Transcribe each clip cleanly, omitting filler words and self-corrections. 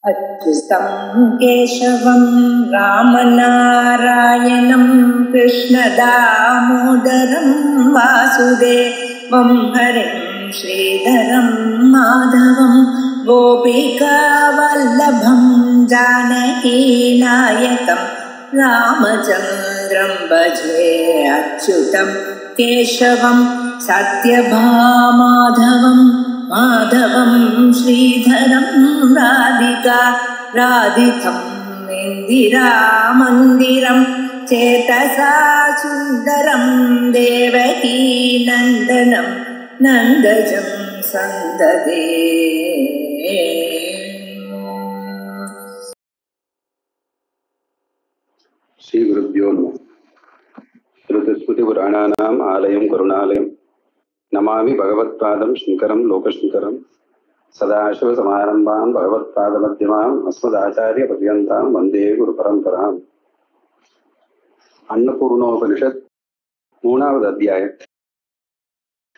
अच्युतं केशवं रामनारायणं कृष्णदामोदरं वासुदेवं हरिं श्रीधरं माधवं गोपिकावल्लभं जानकीनायकं रामचन्द्रं भजे। अच्युतं केशवं सत्यभामाधवं माधवं श्रीधरं राधितं इन्दिरामन्दिरं चेतसा सुन्दरं देवकी नन्दनं नन्दजं सन्ददे। श्री गुरुभ्यो नमः। श्रुतिस्मृतिपुराणानाम् आलयं करुणालयं नमामि भगवत्पादं शङ्करं लोकशङ्करं सदाशिवसमारम्भां भगवत्पादमध्यमाम् अस्मदाचार्यपर्यन्तां वन्दे गुरुपरम्पराम्. अन्नपूर्णोपनिषत् மூணாவது அத்தியாயம்.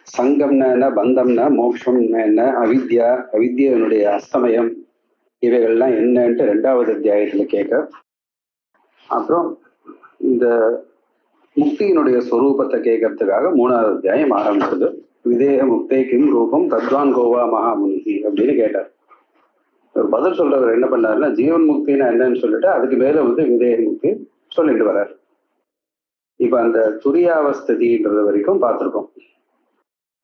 சங்கம்னா என்ன, பந்தம்னா, மோட்சம்னா என்ன, அவித்யா, அவித்யனுடைய அஸ்தமயம், இவைகள்லாம் என்னன்ட்டு ரெண்டாவது அத்தியாயத்துல கேட்க, அப்புறம் இந்த முக்தியினுடைய ஸ்வரூபத்தை கேட்கறதுக்காக மூணாவது அத்தியாயம் ஆரம்பிச்சது. விதேக முக்தே கிம் ரூபம் தத்வான் கோவா மகாமுனிகி அப்படின்னு கேட்டார். ஒரு பதில் சொல்றவர் என்ன பண்ணாருன்னா, ஜீவன் முக்தினா என்னன்னு சொல்லிட்டு அதுக்கு மேல விதேக முக்தி சொல்லிட்டு வர்றார். இப்ப அந்த துரியாவஸ்தின்றது வரைக்கும் பார்த்திருக்கோம்.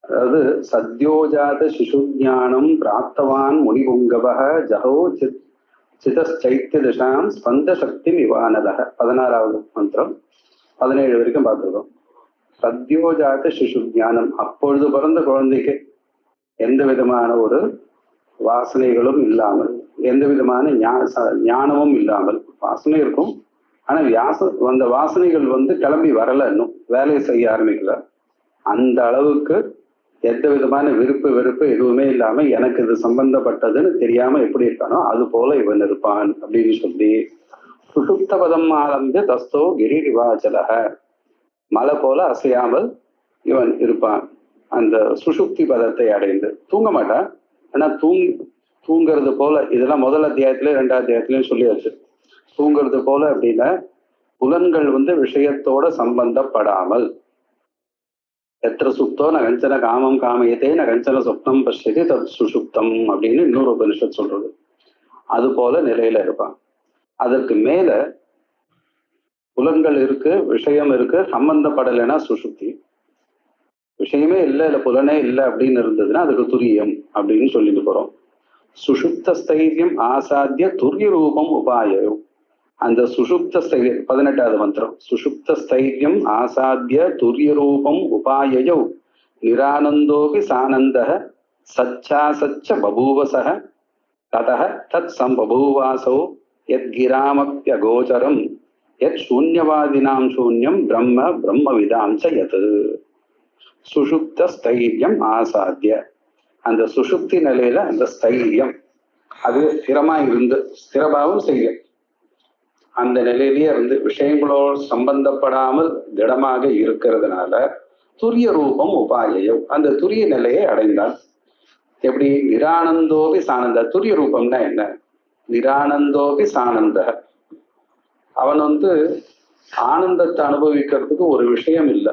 அதாவது சத்யோஜாத சிசுஜானம் பிராப்தவான் முனிபுங்கவக ஜஹோ சிதச்சைத்திய தசாம் ஸ்பந்த சக்தி விவானதக 16வது மந்திரம் 17 வரைக்கும் பார்த்துருக்கோம். சத்யோஜாத சிசு ஞானம், அப்பொழுது பிறந்த குழந்தைக்கு எந்த விதமான ஒரு வாசனைகளும் இல்லாமல், எந்த விதமான ஞானமும் இல்லாமல், வாசனை இருக்கும் ஆனா அந்த வாசனைகள் கிளம்பி வரல, இன்னும் வேலையை செய்ய ஆரம்பிக்கல. அந்த அளவுக்கு எந்த விதமான வெறுப்பு எதுவுமே இல்லாம எனக்கு இது சம்பந்தப்பட்டதுன்னு தெரியாம எப்படி இருக்கானோ அது போல இவன் இருப்பான் அப்படின்னு சொல்லி, சுசுப்த பதம் ஆரம்பிச்சு தஸ்தோ கிரிவாச்சலக, மலை போல அசையாமல் இவன் இருப்பான். அந்த சுசுப்தி பதத்தை அடைந்து தூங்க மாட்டான். ஆனா தூங்குறது போல, இதெல்லாம் முதல் அத்தியாயத்திலே 2வது அத்தியாயத்திலையும் சொல்லியாச்சு. தூங்குறது போல அப்படின்னா புலன்கள் விஷயத்தோட சம்பந்தப்படாமல், எத்திர சுப்தோ ந கஞ்சன காமம் காமயத்தே ந கஞ்சன சொப்னம் பஷ்யதி தத் சுசுப்தம் அப்படின்னு இன்னொரு உபனிஷத் சொல்றது. அது போல நிலையில இருப்பான். அதற்கு மேல புலன்கள் இருக்கு, விஷயம் இருக்கு, சம்பந்தப்படலைன்னா சுசுப்தி. விஷயமே இல்லை, இல்ல புலனே இல்லை அப்படின்னு இருந்ததுன்னா அதுக்கு துரியம் அப்படின்னு சொல்லிட்டு போறோம். சுஷுப்த ஸ்தைரியம் ஆசாத்திய துரிய ரூபம் உபாயம். அந்த சுஷுப்த ஸ்தைரியம் 18வது மந்திரம். சுஷுப்த ஸ்தைரியம் ஆசாத்திய துரிய ரூபம் உபாயோ நிரானந்தோபி சானந்த சச்சாசச்ச பபூவசக ததஹ தத் சம்பபூவாசோ யத்கிராமப்யகோச்சரம் யத் சூன்யவாதினாம் சூன்யம் பிரம்ம பிரம்மவிதாம் ச யத். சுஷுப்த ஸ்தைரியம் ஆசாத்திய, அந்த சுஷுப்தி நிலையில அந்த ஸ்தைரியம் அது ஸ்திரமா இருந்து, ஸ்திரபாவும் செய்யும் அந்த நிலையிலேயே விஷயங்களோடு சம்பந்தப்படாமல் திடமாக இருக்கிறதுனால துரிய ரூபம் உபாயம், அந்த துரிய நிலையை அடைந்தான். எப்படி? நிரானந்தோபி சானந்த. துரிய ரூபம்னா என்ன? நிரானந்தோபி சானந்த. அவன் ஆனந்தத்தை அனுபவிக்கிறதுக்கு ஒரு விஷயம் இல்லை.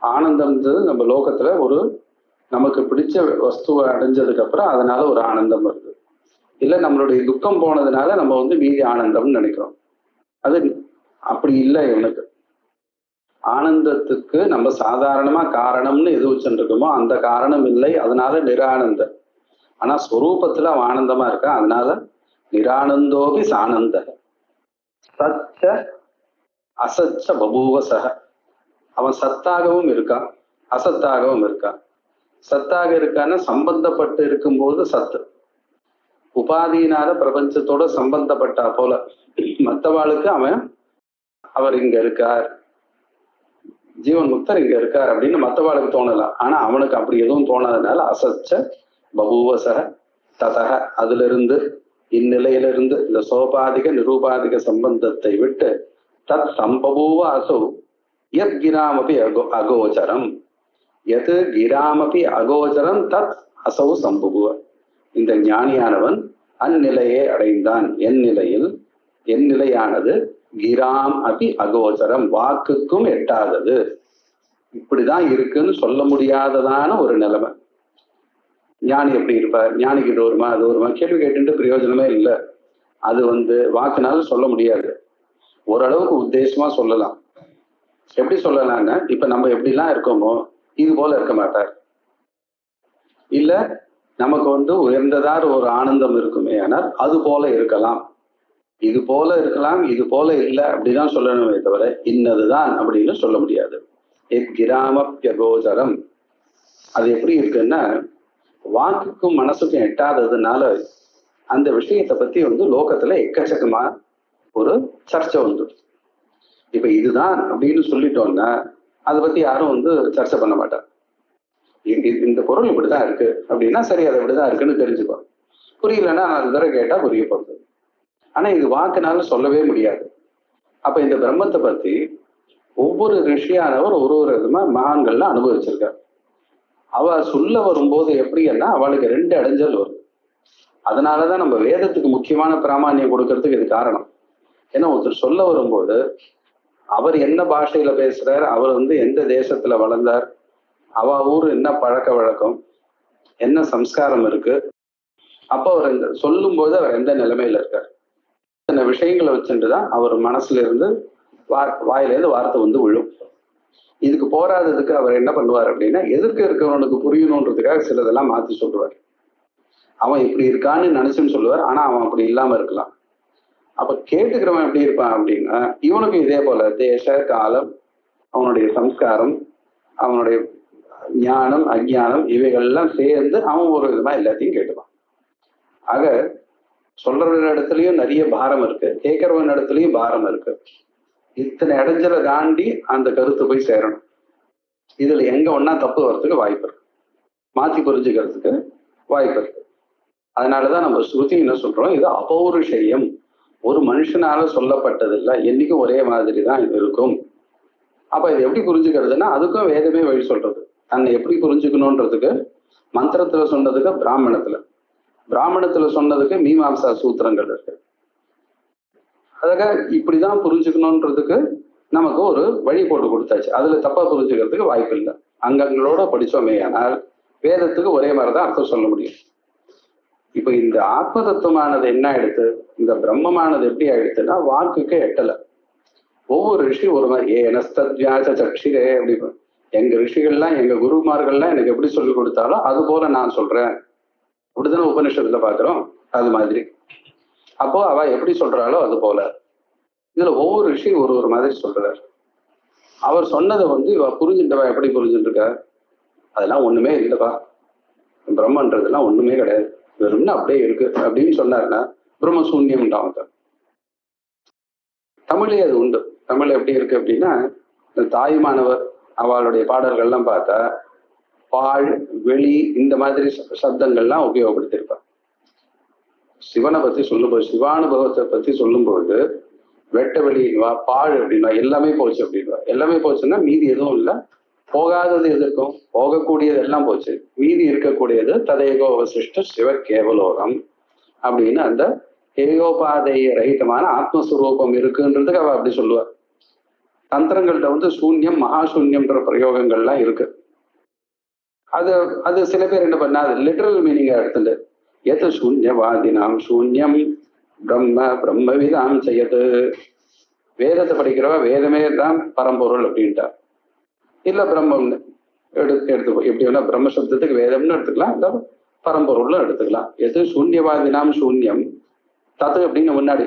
ஆனந்தம் நம்ம லோகத்துல ஒரு நமக்கு பிடிச்ச வஸ்துவை அடைஞ்சதுக்கு அப்புறம் அதனால ஒரு ஆனந்தம் வருது. இல்ல நம்மளுடைய துக்கம் போனதுனால நம்ம மீதி ஆனந்தம்னு நினைக்கிறோம். அது அப்படி இல்லை. இவனுக்கு ஆனந்தத்துக்கு நம்ம சாதாரணமா காரணம்னு எது வச்சுருக்கோமோ அந்த காரணம் இல்லை, அதனால நிரானந்தம். ஆனா ஸ்வரூபத்துல அவன் ஆனந்தமா இருக்கான், அதனால நிரானந்தோபி சானந்த. சச்ச அசச்ச பபூவசக, அவன் சத்தாகவும் இருக்கான், அசத்தாகவும் இருக்கான். சத்தாக இருக்கான்னு சம்பந்தப்பட்டு இருக்கும்போது சத்து, உபாதியினால பிரபஞ்சத்தோட சம்பந்தப்பட்டா போல. மற்றவாளுக்கு அவர் இங்க இருக்கார், ஜீவன் முக்தர் இங்க இருக்கார் அப்படின்னு மற்றவாளுக்கு தோணலாம். ஆனா அவனுக்கு அப்படி எதுவும் தோணாதனால அசச்ச பபூவசக ததக, அதுல இருந்து இந்நிலையிலிருந்து இந்த சோபாதிக நிரூபாதிக சம்பந்தத்தை விட்டு தத் சம்பபூவ அசௌ யத் கிராமபி அகோச்சரம், எது கிராமபி அகோச்சரம் தத் அசௌ சம்புவ. இந்த ஞானியானவன் அந்நிலையை அடைந்தான். என் நிலையில், என் நிலையானது கிராம் அபி அகோச்சரம், வாக்குக்கும் எட்டாதது. இப்படிதான் இருக்குன்னு சொல்ல முடியாததான ஒரு நிலைமை. ஞானி எப்படி இருப்பார்? ஞானிக்கு இது வருமா அது வருமா கேள்வி கேட்டு பிரயோஜனமே இல்லை. அது வாக்குனால சொல்ல முடியாது. ஓரளவுக்கு உத்தேசமா சொல்லலாம். எப்படி சொல்லலாம்னா, இப்ப நம்ம எப்படிலாம் இருக்கோமோ இது போல இருக்க மாட்டார். இல்ல நமக்கு உயர்ந்ததார் ஒரு ஆனந்தம் இருக்குமே, ஆனால் அது போல இருக்கலாம், இது போல இருக்கலாம், இது போல இல்லை அப்படிதான் சொல்லணுமே தவிர இன்னதுதான் அப்படின்னு சொல்ல முடியாது. கிராமப்யகோச்சரம். அது எப்படி இருக்குன்னா, வாக்குக்கும் மனசுக்கும் எட்டாததுனால அந்த விஷயத்தை பத்தி லோகத்துல எக்கச்சக்கமா ஒரு சர்ச்சை இப்ப இதுதான் அப்படின்னு சொல்லிட்டோம்னா அதை பத்தி யாரும் சர்ச்சை பண்ண மாட்டார். இந்த பொருள் இப்படிதான் இருக்கு அப்படின்னா சரி, அதை இப்படிதான் இருக்குன்னு தெரிஞ்சுக்கோ. புரியலன்னா அது தடவை கேட்டா புரிய போகுது. ஆனா இது வாக்குனால சொல்லவே முடியாது. அப்ப இந்த பிரம்மத்தை பத்தி ஒவ்வொரு ரிஷியானவர் ஒரு ஒரு விதமா மகான்கள்ல அனுபவிச்சிருக்கார். அவ சொல்ல வரும்போது எப்படின்னா அவளுக்கு 2 அடைஞ்சல் வரும். அதனாலதான் நம்ம வேதத்துக்கு முக்கியமான பிராமான்யம் கொடுக்கறதுக்கு இது காரணம். ஏன்னா ஒருத்தர் சொல்ல வரும்போது அவர் என்ன பாஷையில பேசுறார், அவர் எந்த தேசத்துல வளர்ந்தார், அவ ஊர் என்ன பழக்க வழக்கம், என்ன சம்ஸ்காரம் இருக்கு, அப்ப அவர் சொல்லும் போது அவர் எந்த நிலைமையில இருக்கார், இத்தனை விஷயங்களை வச்சுட்டுதான் அவர் மனசுல இருந்து வாயிலேருந்து வார்த்தை விழும். இதுக்கு போராததுக்கு அவர் என்ன பண்ணுவார் அப்படின்னா, எதிர்க்க இருக்கிறவனுக்கு புரியணுன்றதுக்காக சிலதெல்லாம் மாத்தி சொல்லுவார். அவன் இப்படி இருக்கான்னு நினைச்சுன்னு சொல்லுவார், ஆனா அவன் அப்படி இல்லாம இருக்கலாம். அப்ப கேட்டுக்கிறவன் எப்படி இருப்பான் அப்படின்னா, இவனுக்கு இதே போல தேச காலம், அவனுடைய சம்ஸ்காரம், அவனுடைய ஞானம் அஜ்ஞானம் இவைகள்லாம் சேர்ந்து அவன் ஒரு விதமா எல்லாத்தையும் கேட்டுப்பான். ஆக சொல்றவன் இடத்துலயும் நிறைய பாரம் இருக்கு, கேட்கறவன் இடத்துலயும் பாரம் இருக்கு. இத்தனை இடைஞ்சலை தாண்டி அந்த கருத்து போய் சேரணும். இதுல எங்க ஒன்னா தப்பு வர்றதுக்கு வாய்ப்பு இருக்கு, மாத்தி புரிஞ்சுக்கிறதுக்கு வாய்ப்பு இருக்கு. அதனாலதான் நம்ம ஸ்ருதி என்ன சொல்றோம், இது அபௌருஷயம், ஒரு மனுஷனால சொல்லப்பட்டது இல்லை, என்னைக்கும் ஒரே மாதிரி தான் இது இருக்கும். அப்ப இது எப்படி புரிஞ்சுக்கிறதுனா அதுக்கும் வேதமே வழி சொல்றது. தன்னை எப்படி புரிஞ்சுக்கணுன்றதுக்கு மந்திரத்துல சொன்னதுக்கு பிராமணத்துல சொன்னதுக்கு மீமாம்சா சூத்திரங்கள் இருக்கு. அதாக இப்படிதான் புரிஞ்சுக்கணுன்றதுக்கு நமக்கு ஒரு வழி போட்டு கொடுத்தாச்சு. அதுல தப்பா புரிஞ்சுக்கிறதுக்கு வாய்ப்பு இல்லை. அங்கங்களோட படிச்சோமே ஆனால் வேதத்துக்கு ஒரே மாதிரிதான் அர்த்தம் சொல்ல முடியும். இப்ப இந்த ஆத்ம தத்துவமானது என்ன ஆயிடுத்து, இந்த பிரம்மமானது எப்படி ஆயிடுத்துன்னா வாக்குக்கு எட்டல. ஒவ்வொரு ரிஷி ஒரு மாதிரி ஏனஸ்தத்வியாச சக்ஷிரே அப்படி, எங்க ரிஷிகள்லாம் எங்க குருமார்கள்லாம் எனக்கு எப்படி சொல்லி கொடுத்தாலும் அது போல நான் சொல்றேன் அப்படித்தானே உபநிஷத்துல பாக்குறோம். அது மாதிரி அப்போ அவ எப்படி சொல்றாளோ அது போல இதுல ஒவ்வொரு ரிஷி ஒரு ஒரு மாதிரி சொல்றாரு. அவர் சொன்னதை இவ புரிஞ்சுட்டவா எப்படி புரிஞ்சுட்டு இருக்கா, அதெல்லாம் ஒண்ணுமே இல்லைப்பா, பிரம்மன்றதுலாம் ஒண்ணுமே கிடையாது, வெறும்னு அப்படியே இருக்கு அப்படின்னு சொன்னாருன்னா பிரம்ம சூன்யம்ன்றான். தமிழே அது உண்டு. தமிழ் எப்படி இருக்கு அப்படின்னா, தாயுமானவர் அவளுடைய பாடல்கள்லாம் பார்த்தா பாழ் வெளி இந்த மாதிரி சப்தங்கள்லாம் உபயோகப்படுத்தியிருப்பார். சிவனை பத்தி சொல்லும்போது, சிவானுபவத்தை பத்தி சொல்லும்போது வெட்ட வெளிவா பாழ் அப்படின்வா, எல்லாமே போச்சு அப்படின்வா. எல்லாமே போச்சுன்னா மீதி எதுவும் இல்லை, போகாதது எது இருக்கும், போகக்கூடியது எல்லாம் போச்சு, மீதி இருக்கக்கூடியது ததேகோ அவசிஷ்ட சிவ கேவலோகம் அப்படின்னு அந்த ஏகோபாதைய ரஹிதமான ஆத்மஸ்வரூபம் இருக்குன்றதுக்கு அவ அப்படி சொல்லுவார். தந்திரங்கள்ட்ட சூன்யம் மகாசூன்யம்ன்ற பிரயோகங்கள்லாம் இருக்கு. அது சில பேர் என்ன பண்ணா அது லிட்டரல் மீனிங்கா எடுத்துட்டு எது சூன்யவாதினாம் சூன்யம் பிரம்ம பிரம்மவிதாம் செய்யது, வேதத்தை படிக்கிறவ வேதமே தான் பரம்பொருள் அப்படின்ட்டா. இல்ல பிரம்மம்னு எடுத்து எப்படி வேணா பிரம்ம சப்தத்துக்கு வேதம்னு எடுத்துக்கலாம், இல்ல பரம்பொருள்னு எடுத்துக்கலாம். எது சூன்யவாதினாம் சூன்யம் தத்து அப்படின்னு முன்னாடி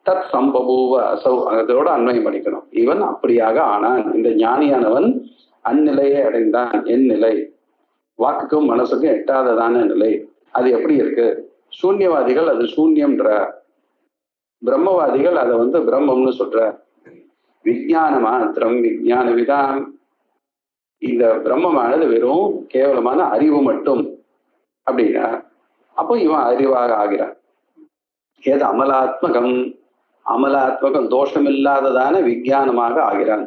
தத் சம்பபூவ அசௌ அதோட அன்வயம் பண்ணிக்கணும். இவன் அப்படியாக ஆனான், இந்த ஞானியானவன் அந்நிலையை அடைந்தான். என் நிலை வாக்குக்கும் மனசுக்கும் எட்டாததான நிலை. அது எப்படி இருக்கு, சூன்யவாதிகள் அது சூன்யம்ன்ற, பிரம்மவாதிகள் அதை பிரம்மம்னு சொல்ற. விஞ்ஞான மாத்திரம் விஞ்ஞான விதாம், இந்த பிரம்மமானது வெறும் கேவலமான அறிவு மட்டும் அப்படின்னா அப்போ இவன் அறிவாக ஆகிறான். ஏது அமலாத்மகம், அமலாத்மகம் தோஷமில்லாததான விஞ்ஞானமாக ஆகிறான்.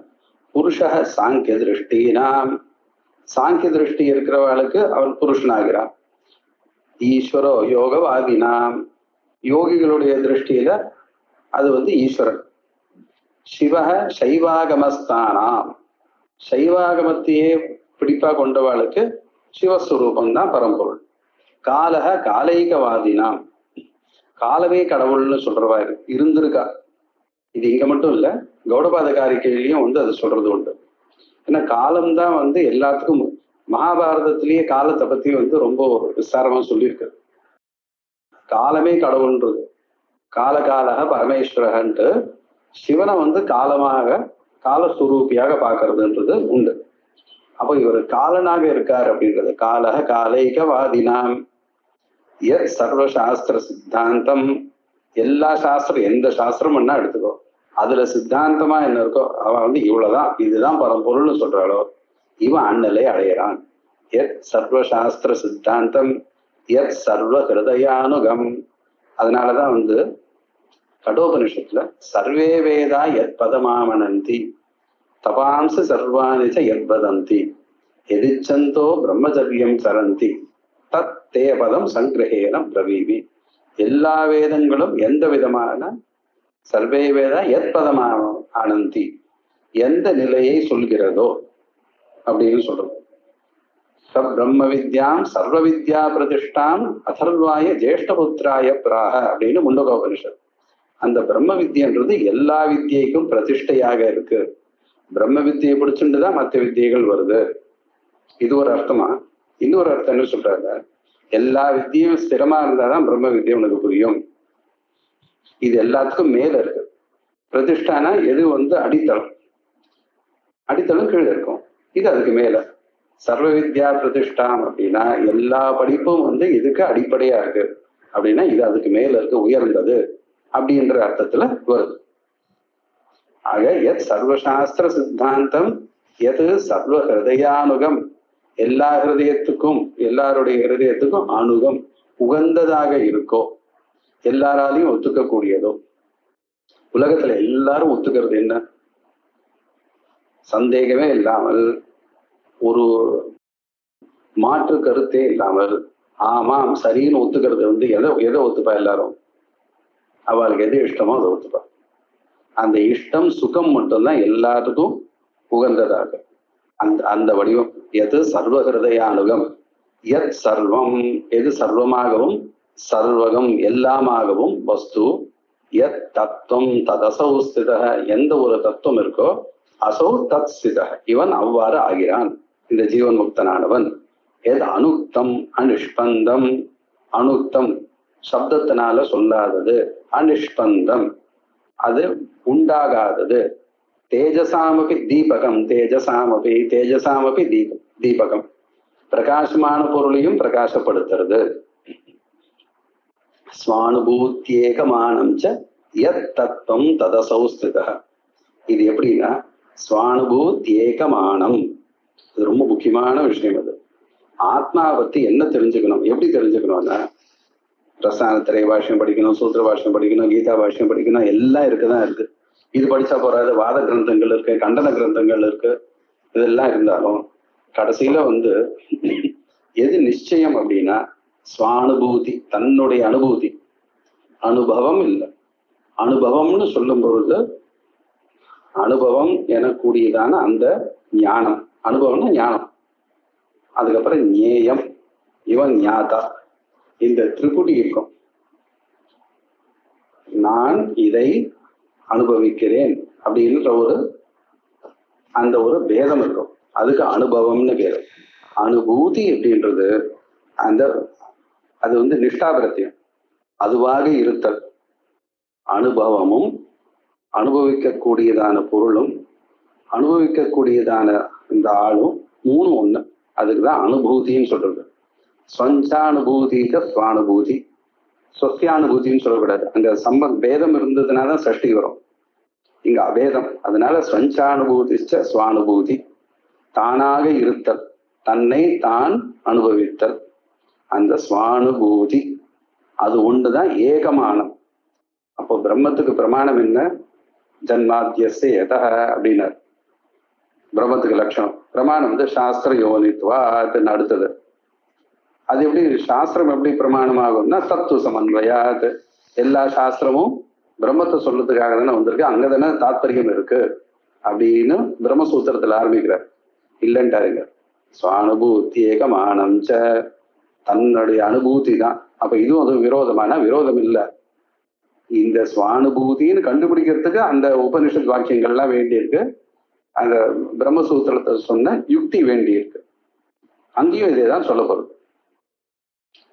புருஷ சாங்கிய திருஷ்டினாம், சாங்கிய திருஷ்டி இருக்கிறவர்களுக்கு அவன் புருஷனாகிறான். ஈஸ்வரோ யோகவாதினாம், யோகிகளுடைய திருஷ்டியில அது ஈஸ்வரன். சிவக சைவாகமஸ்தானாம், சைவாகமத்தையே பிடிப்பா கொண்டவாளுக்கு சிவஸ்வரூபம் தான் பரம்பொருள். காலக காலைகவாதினாம், காலமே கடவுள்னு சொல்றவா இருந்திருக்கா. இது இங்க மட்டும் இல்ல, கௌடபாத காரிக்கையிலையும் அது சொல்றது உண்டு. ஏன்னா காலம்தான் எல்லாத்துக்கும், மகாபாரதத்திலேயே காலத்தை பத்தி ரொம்ப விஸ்தாரமா சொல்லியிருக்கு. காலமே கடவுள்ன்றது, காலகாலக பரமேஸ்வரன்ட்டு சிவனை காலமாக காலஸ்வரூபியாக பார்க்கறதுன்றது உண்டு. அப்போ இவர் காலனாக இருக்கார் அப்படின்றது. காலக காலைகவாதினாம் யத் சர்வசாஸ்திர சித்தாந்தம், எல்லா சாஸ்திரம் எந்த சாஸ்திரம் எடுத்துக்கோ, அதுல சித்தாந்தமா என்ன இருக்கோ அவன் இவ்வளவுதான், இதுதான் பரம்பொருள்னு சொல்றாளோ இவன் அண்ணலை அடையிறான். யத் சர்வசாஸ்திர சித்தாந்தம் யத் சர்வ ஹிருதயானுகம். அதனாலதான் கடோபனிஷத்துல சர்வே வேதா யத் பதமாமனந்தி தபாம்ச சர்வானிச்ச யத் வதந்தி எதிச்சந்தோ பிரம்மச்சரியம் சரந்தி தத் தே பதம் சங்கிரகேன பிரவீவி. எல்லா வேதங்களும் எந்த விதமான, சர்வே வேதா யத் பதமான ஆனந்தி, எந்த நிலையை சொல்கிறதோ அப்படின்னு சொல்றது. பிரம்ம வித்யாம் சர்வ வித்யா பிரதிஷ்டாம் அதர்வாய ஜேஷ்டபுத்திராய பிராக அப்படின்னு முண்டகோபனிஷத். அந்த பிரம்ம வித்யன்றது எல்லா வித்தியைக்கும் பிரதிஷ்டையாக இருக்கு. பிரம்ம வித்தியை பிடிச்சுட்டுதான் மற்ற வித்தியைகள் வருது. இது ஒரு அர்த்தமா. இன்னொரு அர்த்தம் என்ன சொல்றாங்க, எல்லா வித்தியும் ஸ்திரமா இருந்தாதான் பிரம்ம வித்தியை உனக்கு புரியும். இது எல்லாத்துக்கும் மேல இருக்கு. பிரதிஷ்டானா எது அடித்தளம், அடித்தளம் கீழே இருக்கும், இது அதுக்கு மேல. சர்வ வித்யா பிரதிஷ்டாம் அப்படின்னா எல்லா படிப்பும் இதுக்கு அடிப்படையா இருக்கு அப்படின்னா இது அதுக்கு மேல இருக்கு, உயர்ந்தது அப்படின்ற அர்த்தத்துல வருது. ஆக எத் சர்வசாஸ்திர சித்தாந்தம் எது சர்வ ஹிருதயானுகம், எல்லா ஹிருதயத்துக்கும் எல்லாருடைய ஹிருதயத்துக்கும் அணுகம் உகந்ததாக இருக்கோ, எல்லாராலையும் ஒத்துக்கக்கூடியதோ. உலகத்துல எல்லாரும் ஒத்துக்கிறது என்ன, சந்தேகமே இல்லாமல், ஒரு மாற்று கருத்தே இல்லாமல் ஆமாம் சரின்னு ஒத்துக்கிறது எதை ஒத்துப்பா எல்லாரும், அவளுக்கு எது இஷ்டமோ அதை ஒத்துப்பா. அந்த இஷ்டம் சுகம் மட்டும்தான் எல்லாத்துக்கும் உகந்ததாக. அந்த வடிவம் எது சர்வ ஹிருதயானுகம், எத் சர்வம் எது சர்வமாகவும் சர்வகம் எல்லாமாகவும் வஸ்து, எத் தத்துவம் ததசௌ ஸ்தித எந்த ஒரு தத்துவம் இருக்கோ அசௌ தத் ஸ்தித இவன் அவ்வாறு ஆகிறான், இந்த ஜீவன் முக்தனானவன். எது அனுக்தம் அனிஷ்பந்தம், அனுக்தம் சப்தத்தினால சொல்லாதது, அனிஷ்பந்தம் அது உண்டாகாதது. தேஜசாமபி தீபகம், தேஜசாமபி தீபகம் பிரகாசமான பொருளையும் பிரகாசப்படுத்துறது. ஸ்வானுபூத்தியேகமானம் ச யத் தத்துவம் ததசௌ ஸ்திதः. இது எப்படின்னா ஸ்வானுபூத்தியேகமானம், இது ரொம்ப முக்கியமான விஷயம். அது ஆத்மாவை பத்தி என்ன தெரிஞ்சுக்கணும், எப்படி தெரிஞ்சுக்கணும்னா ரசாயன திரை பாஷ்யம் படிக்கணும், சூத்திர பாஷ்யம் படிக்கணும், கீதா பாஷ்யம் படிக்கணும், எல்லாம் இருக்குதான் இருக்கு. இது படிச்சா போறாது, வாத கிரந்தங்கள் இருக்கு, கண்டன கிரந்தங்கள் இருக்கு, இதெல்லாம் இருந்தாலும் கடைசியில எது நிச்சயம் அப்படின்னா ஸ்வானுபூதி, தன்னுடைய அனுபூதி. அனுபவம் இல்லை. அனுபவம்னு சொல்லும் பொழுது அனுபவம் எனக்கூடியதான அந்த ஞானம், அனுபவம்னா ஞானம். அதுக்கப்புறம் ஞேயம், இவன் ஞாதா, இந்த திரிபுடி இருக்கும். நான் இதை அனுபவிக்கிறேன் அப்படின்ற அந்த ஒரு பேதம் இருக்கும், அதுக்கு அனுபவம்னு பேரு. அனுபூதி அப்படின்றது அது நிஷ்டாபிரத்தியம், அதுவாக இருத்தல். அனுபவமும் அனுபவிக்கக்கூடியதான பொருளும் அனுபவிக்கக்கூடியதான இந்த ஆளும் மூணு ஒண்ணு, அதுக்குதான் அனுபூதின்னு சொல்றது. ஸ்வஞ்சானுபூதி ஸ்வானுபூதி, சொத்தியானுபூதின்னு சொல்லக்கூடாது. அங்க பேதம் இருந்ததுனால சஷ்டி வரும், இங்க அபேதம். அதனால ஸ்வஞ்சானுபூதி ஸ்வானுபூதி, தானாக இருத்தல், தன்னை தான் அனுபவித்தல், அந்த ஸ்வானுபூதி அது ஒண்ணுதான் ஏகமானம். அப்போ பிரம்மத்துக்கு பிரமாணம் என்ன, ஜன்மாத்தியஸ்ய யதஹ அப்படின்னார். பிரம்மத்துக்கு லட்சணம் பிரமாணம் சாஸ்திர யோனித்வாத்துன்னு அடுத்தது. அது எப்படி சாஸ்திரம் எப்படி பிரமாணமாகும்னா தத்துவ சமன்வயாத், எல்லா சாஸ்திரமும் பிரம்மத்தை சொல்றதுக்காக தானே வந்திருக்கு, அங்கதானே தாத்பரியம் இருக்கு அப்படின்னு பிரம்மசூத்திரத்துல ஆரம்பிக்கிறார். இல்லைன்ட்டாருங்க. சுவானுபூத்தி ஏகமானம் ச, தன்னுடைய அனுபூதி தான். அப்ப இதுவும் அது விரோதமான விரோதம் இல்லை. இந்த சுவானுபூதின்னு கண்டுபிடிக்கிறதுக்கு அந்த உபனிஷத் வாக்கியங்கள்லாம் வேண்டியிருக்கு, அந்த பிரம்மசூத்திரத்தை சொன்ன யுக்தி வேண்டியிருக்கு. அங்கேயும் இதேதான் சொல்ல போறது.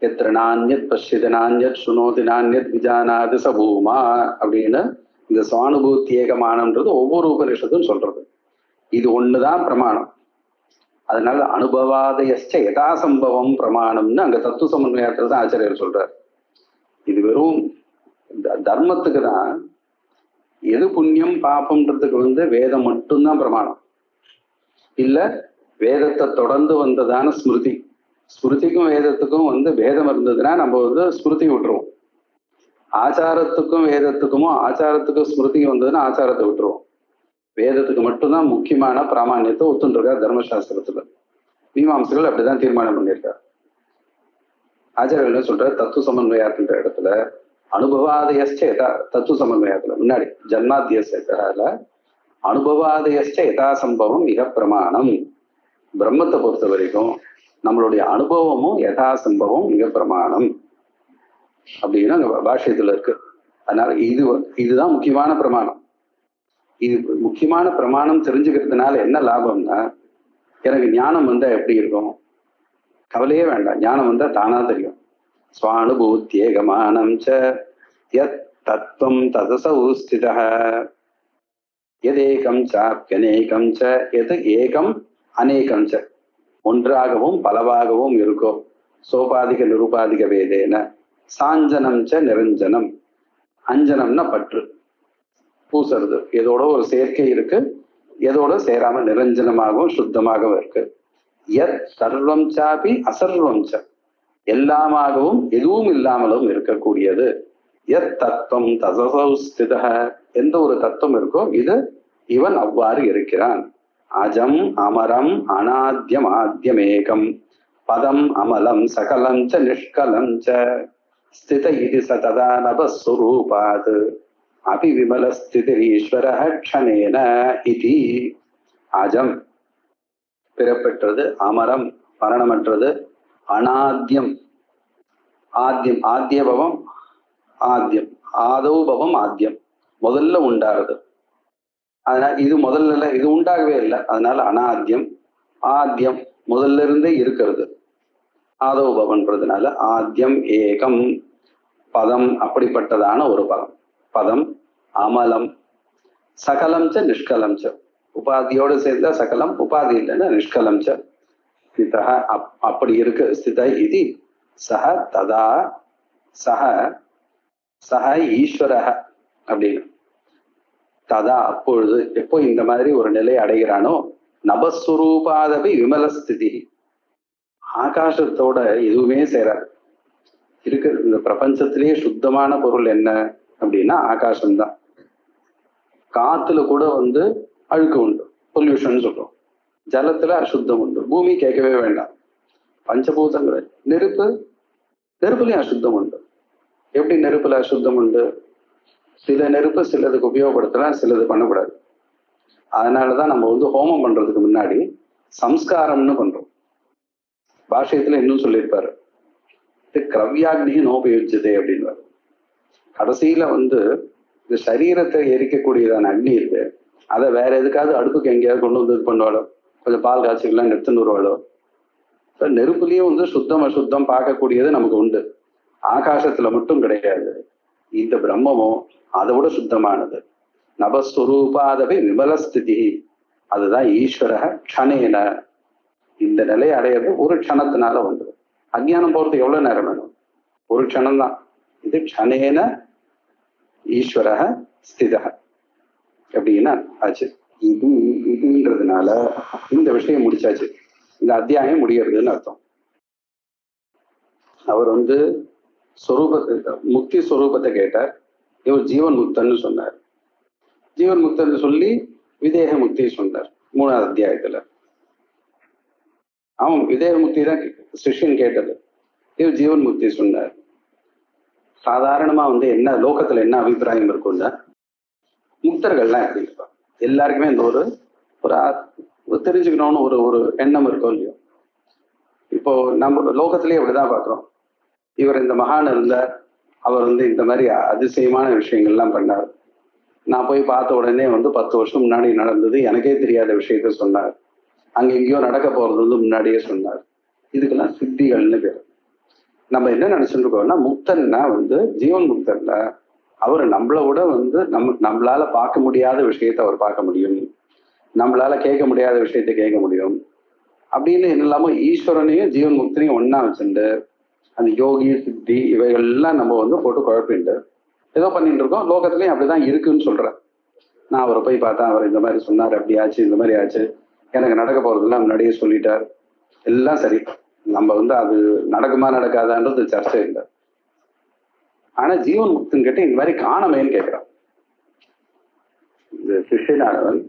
எத்திர நான்யத் பஷ்யத நான்யத் சுனோதி நான்யத் விஜானாது சபூமா அப்படின்னு இந்த சுவானுபூத்தி ஏகமானம்ன்றது ஒவ்வொரு உபனிஷத்தும் சொல்றது. இது ஒண்ணுதான் பிரமாணம். அதனால அனுபவாதயஸ்ச யதாசம்பவம் பிரமாணம்னு அங்க தத்துவ சமன்வயத்துல தான் ஆச்சாரியர் சொல்றார். இது வெறும் தர்மத்துக்கு தான். எது புண்ணியம் பாபம்ன்றதுக்கு வேதம் மட்டும்தான் பிரமாணம். இல்ல வேதத்தை தொடர்ந்து வந்ததான ஸ்மிருதி. ஸ்மிருதிக்கும் வேதத்துக்கும் பேதம் இருந்ததுன்னா நம்ம ஸ்மிருதி விட்டுருவோம். ஆச்சாரத்துக்கும் வேதத்துக்குமோ ஆச்சாரத்துக்கும் ஸ்மிருதியும் வந்ததுன்னா ஆச்சாரத்தை விட்டுருவோம். வேதத்துக்கு மட்டும்தான் முக்கியமான பிராமணியத்தை ஒத்துருக்கார் தர்மசாஸ்திரத்துல. மீமாம்சைகள் அப்படிதான் தீர்மானம் பண்ணியிருக்கார். ஆச்சாரியர் என்ன சொல்றார், தத்துவ சமன்வயத்தின்ற இடத்துல அனுபவாதயஸ்ச யதா, தத்துவ சமன்வயத்துல முன்னாடி ஜன்மாத்தியல அனுபவாதயஸ்ச யதாசம்பவம் மிக பிரமாணம். பிரம்மத்தை பொறுத்த வரைக்கும் நம்மளுடைய அனுபவமும் யதாசம்பவம் மிக பிரமாணம் அப்படின்னு அங்க பாஷ்யத்துல இருக்கு. அதனால இதுதான் முக்கியமான பிரமாணம். இது முக்கியமான பிரமாணம் தெரிஞ்சுக்கிறதுனால என்ன லாபம்னா, எனக்கு ஞானம் வந்தா எப்படி இருக்கும்? கவலையே வேண்டாம், ஞானம் வந்தா தானா தெரியும். ஸ்வானுபூத்யேகமானம் ச யத் தத்துவம் ததசௌ ஸ்திதஹ யதேகம் சாப்யநேகம் ச யத் ஏகம் அநேகம் ச, ஒன்றாகவும் பலவாகவும் இருக்கோ சோபாதிக நிருபாதிக வேதேன சாஞ்சனம் ச நிரஞ்சனம். அஞ்சனம்னா பற்று, பூசறது. எதோட ஒரு சேர்க்கை இருக்கு, எதோட சேராம நிரஞ்சனமாகவும் சுத்தமாகவும் இருக்கு. யத் சர்வம் சாபி அசர்வம் ச, எல்லாமாகவும் எதுவும் இல்லாமலும் இருக்கக்கூடியது. யத் தத்துவம் ததசௌ ஸ்திதஹ, எந்த ஒரு தத்துவம் இருக்கோ இது இவன் அவ்வாறு இருக்கிறான். அஜம் அமரம் அநாத்யம் ஆத்யமேகம் பதம் அமலம் சகலம் ச நிஷ்கலம் ச ஸ்தித இது சததா நபஸ்வரூபாத் அபி விமல ஸ்திதிரீஸ்வரஹ க்ஷணேன இதி. அஜம் பிறப்பெற்றது, அமரம் மரணமற்றது, அநாத்யம் ஆத்யம், ஆத்யபவம் ஆத்யம், ஆதௌபவம் ஆத்யம், முதல்ல உண்டாருது. அதனால இது முதல்ல இது உண்டாகவே இல்லை, அதனால அநாத்யம். ஆத்யம் முதல்ல இருந்தே இருக்கிறது, ஆதௌபவன்றதுனால ஆத்யம். ஏகம் பதம், அப்படிப்பட்டதான ஒரு பதம். பதம் அமலம் சகலம் ச நிஷ்கலம் ச, உபாதியோடு சேர்ந்த சகலம், உபாதி இல்லைன்னா நிஷ்கலம் ச. ஸ்திதஹ அப்படி இருக்கு. ஸ்தித இது சஹ ததா சஹ சஹ ஈஸ்வரஹ அப்படின்னு. ததா அப்பொழுது, எப்போ இந்த மாதிரி ஒரு நிலை அடைகிறானோ, நபஸ்வரூபாதபி விமல ஸ்திதி, ஆகாசத்தோட எதுவுமே சேராது. இருக்கு இந்த பிரபஞ்சத்திலேயே சுத்தமான பொருள் என்ன அப்படின்னா ஆகாசம்தான். காத்துல கூட அழுக்கு உண்டு, பொல்யூஷன் சொல்றோம். ஜலத்துல அசுத்தம் உண்டு, பூமி கேட்கவே வேண்டாம். பஞ்சபூதங்கள், நெருப்பு, நெருப்புலயும் அசுத்தம் உண்டு. எப்படி நெருப்புல அசுத்தம் உண்டு? சில நெருப்பு சிலதுக்கு உபயோகப்படுத்தலாம், சிலது பண்ணக்கூடாது. அதனாலதான் நம்ம ஹோமம் பண்றதுக்கு முன்னாடி சம்ஸ்காரம்னு பண்றோம். பாஷ்யத்துல இன்னும் சொல்லியிருப்பாரு, கிரவ்யாக்னி நோபயோஜிதே அப்படின்னு. கடைசியில இந்த சரீரத்தை எரிக்கக்கூடியதான அக்னி இருக்கு, அதை வேற எதுக்காவது அடுப்புக்கு எங்கேயாவது கொண்டு இது பண்ணுவாளோ, கொஞ்சம் பால் காய்ச்சிக்கலாம் எடுத்துன்னு வருவாளோ. நெருப்புலயும் சுத்தம் அசுத்தம் பார்க்கக்கூடியது நமக்கு உண்டு. ஆகாசத்துல மட்டும் கிடையாது. இந்த பிரம்மமும் அதை விட சுத்தமானது. நபஸ்வரூபாதபி விமலஸ்திதி, அதுதான் ஈஸ்வர க்ஷணேன. இந்த நிலை அடையிறது ஒரு க்ஷணத்தினால வந்துடும். அஜ்ஞானம் போறதுக்கு எவ்வளவு நேரம் வேணும்? ஒரு க்ஷணம் தான். இது க்ஷணேன ஈஸ்வர ஸ்தித அப்படின்னா ஆச்சு. இதுன்றதுனால இந்த விஷயம் முடிச்சாச்சு, இந்த அத்தியாயம் முடியறதுன்னு அர்த்தம். அவர் சொரூபத்தை, முக்தி ஸ்வரூபத்தை கேட்டார். இவர் ஜீவன் முக்தன்னு சொன்னார். ஜீவன் முக்தன்னு சொல்லி விதேக முக்தி சொன்னார் 3வது அத்தியாயத்துல. அவன் விதேக முக்தி தான் சிஷ்யன் கேட்டது, இவர் ஜீவன் முக்தி சொன்னார். சாதாரணமா வந்து என்ன லோகத்துல என்ன அபிப்பிராயம் இருக்கும்னா, முக்தர்கள்லாம் எப்படி இருப்பாங்க, எல்லாருக்குமே இந்த ஒரு தெரிஞ்சுக்கணும்னு ஒரு எண்ணம் இருக்கும் இல்லையோ. இப்போ நம்ம லோகத்திலேயே அப்படிதான் பாக்குறோம். இவர் இந்த மகான் இருந்தார், அவர் வந்து இந்த மாதிரி அதிசயமான விஷயங்கள்லாம் பண்ணார். நான் போய் பார்த்த உடனே வந்து 10 வருஷம் முன்னாடி நடந்தது எனக்கே தெரியாத விஷயத்த சொன்னார். அங்க எங்கேயோ நடக்க போறது வந்து முன்னாடியே சொன்னார். இதுக்கெல்லாம் சித்திகள்னு பேர். நம்ம என்ன நினைச்சுட்டு இருக்கோம்னா, முக்தன்னா வந்து ஜீவன் முக்தர்ல அவர் நம்மளை விட வந்து நம்மளால பார்க்க முடியாத விஷயத்த அவர் பார்க்க முடியும், நம்மளால கேட்க முடியாத விஷயத்த கேட்க முடியும் அப்படின்னு இல்லாம ஈஸ்வரனையும் ஜீவன் முக்தனையும் ஒன்னா வச்சுட்டு அந்த யோகி சித்தி இவைகள்லாம் நம்ம வந்து போட்டு குழப்பிட்டு ஏதோ பண்ணிட்டு இருக்கோம். லோகத்துலயும் அப்படிதான் இருக்குன்னு சொல்றேன். நான் அவரை போய் பார்த்தேன், அவர் இந்த மாதிரி சொன்னார், அப்படி ஆச்சு, இந்த மாதிரி ஆச்சு, எனக்கு நடக்க போறதெல்லாம் முன்னாடியே சொல்லிட்டார், எல்லாம் சரி. நம்ம வந்து அது நடக்குமா நடக்காதான்றது சர்ச்சை இல்லை. ஆனா ஜீவன் முக்தன் கிட்ட இந்த மாதிரி காணமேன்னு கேட்கிறான். இந்த சிஷ்யனானவன்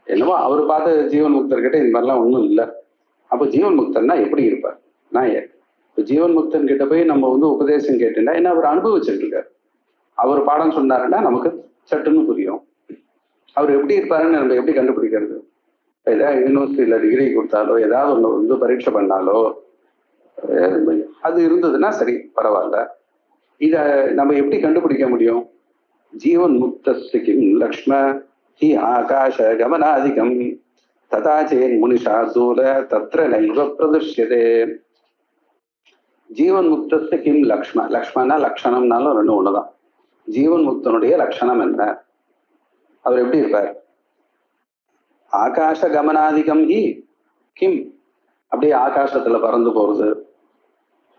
என்னவோ அவர் பார்த்த ஜீவன் முக்தர்கிட்ட இந்த மாதிரிலாம் ஒன்றும் இல்லை. அப்போ ஜீவன் முக்தன்னா எப்படி இருப்பார்? நான் இப்போ ஜீவன் முக்தன் கிட்ட போய் நம்ம வந்து உபதேசம் கேட்டுன்னா என்ன அவர் அனுபவிச்சுட்டு இருக்காரு. அவர் பாடம் சொன்னாருன்னா நமக்கு சட்டுன்னு புரியும். அவர் எப்படி இருப்பாருன்னு நம்ம எப்படி கண்டுபிடிக்கிறது? ஏதாவது யூனிவர்சிட்டியில டிகிரி கொடுத்தாலோ ஏதாவது ஒன்று வந்து பரீட்சை பண்ணாலோ அது இருந்ததுன்னா சரி, பரவாயில்ல. இத நம்ம எப்படி கண்டுபிடிக்க முடியும்? ஜீவன் முக்திம் லக்ஷ்ம ஹி ஆகாஷ கமனாதிகம் ததாச்சேன் முனிஷா தூர தத்ர நைவ பிரதிஷ்யதே. ஜீவன் முக்திம் லக்ஷ்ம, லக்ஷ்மனா லட்சணம்னாலும் ரெண்டு ஒண்ணுதான். ஜீவன் முக்தனுடைய லட்சணம் என்ன? அவர் எப்படி இருப்பார்? ஆகாஷ கமனாதிகம் ஹி கிம், அப்படியே ஆகாசத்துல பறந்து போறது,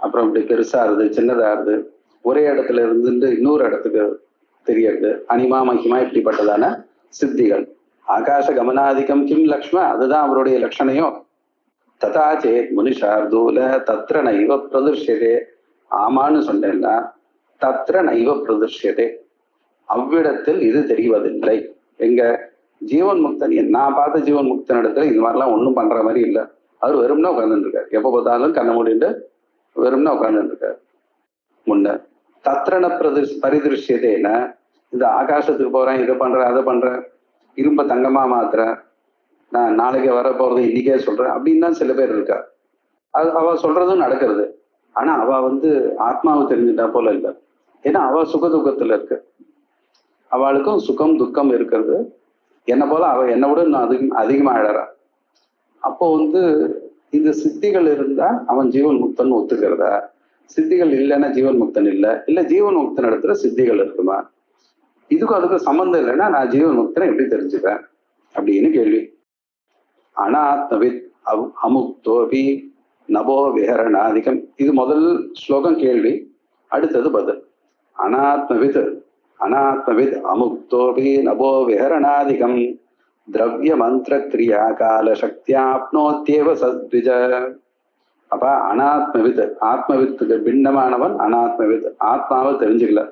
அப்புறம் இப்படி பெருசா இருது, சின்னதா இருது, ஒரே இடத்துல இருந்துட்டு இன்னொரு இடத்துக்கு தெரியறது, அனிமா மகிமா இப்படிப்பட்டதான சித்திகள். ஆகாஷ கமனாதிகம் கிம் லக்ஷ்ம, அதுதான் அவருடைய லட்சணையும். ததாச்சே முனிஷார்தூல தத்ர நைவ பிரதிஷ்யதே. ஆமான்னு சொன்னேன்னா தத்ர நைவ பிரதிஷ்யதே, அவ்விடத்தில் இது தெரிவதில்லை. எங்க ஜீவன் முக்தன், நான் பார்த்த ஜீவன் முக்தன் இடத்துல இந்த மாதிரிலாம் ஒன்றும் பண்ற மாதிரி இல்லை. அவர் வெறும்னா உட்கார்ந்துட்டு இருக்காரு, எப்ப பார்த்தாலும் கண்ணை மூடிட்டு வெறும்னா உட்கார்ந்துட்டு இருக்காரு. முன்ன தத்ரண பரிதிருஷ்யதேன்னா, இந்த ஆகாசத்துக்கு போறேன், இதை பண்றேன், அதை பண்றேன், இரும்ப தங்கமா மாத்துறேன், நான் நாளைக்கு வர போறது இன்னைக்கே சொல்றேன் அப்படின்னு தான் சில பேர் இருக்கா. அது அவ சொல்றதும் நடக்கிறது. ஆனா அவ வந்து ஆத்மாவை தெரிஞ்சுட்டா போல இல்லை. ஏன்னா அவ சுக துக்கத்துல இருக்கு, அவளுக்கும் சுகம் துக்கம் இருக்கிறது. என்ன போல அவ என்னை விட இன்னும் அதிகமா அழறா. அப்போ வந்து இந்த சித்திகள் இருந்தா அவன் ஜீவன் முக்தன் ஒத்துக்கிறதா? சித்திகள் இல்லைன்னா ஜீவன் முக்தன் இல்லை, இல்ல ஜீவன் முக்தன் இடத்துல சித்திகள் இருக்குமா? இதுக்கும் அதுக்கும் சம்பந்தம் இல்லைன்னா நான் ஜீவன் முக்தனை எப்படி தெரிஞ்சுப்பேன் அப்படின்னு கேள்வி. அனாத்மவித் அமுக்தோபி நபோ விஹரணாதிகம், இது முதல் ஸ்லோகம் கேள்வி, அடுத்தது பதில். அனாத்மவித் அனாத்மவித் அமுக்தோபி நபோ விஹரணாதிகம் திரவிய மந்திர கிரியா கால சக்தியாப்னோத்யேவ சத்விஜ. அப்ப அனாத்மவித், ஆத்மவித்துக்கு பின்னமானவன் அனாத்மவித், ஆத்மாவை தெரிஞ்சுக்கல,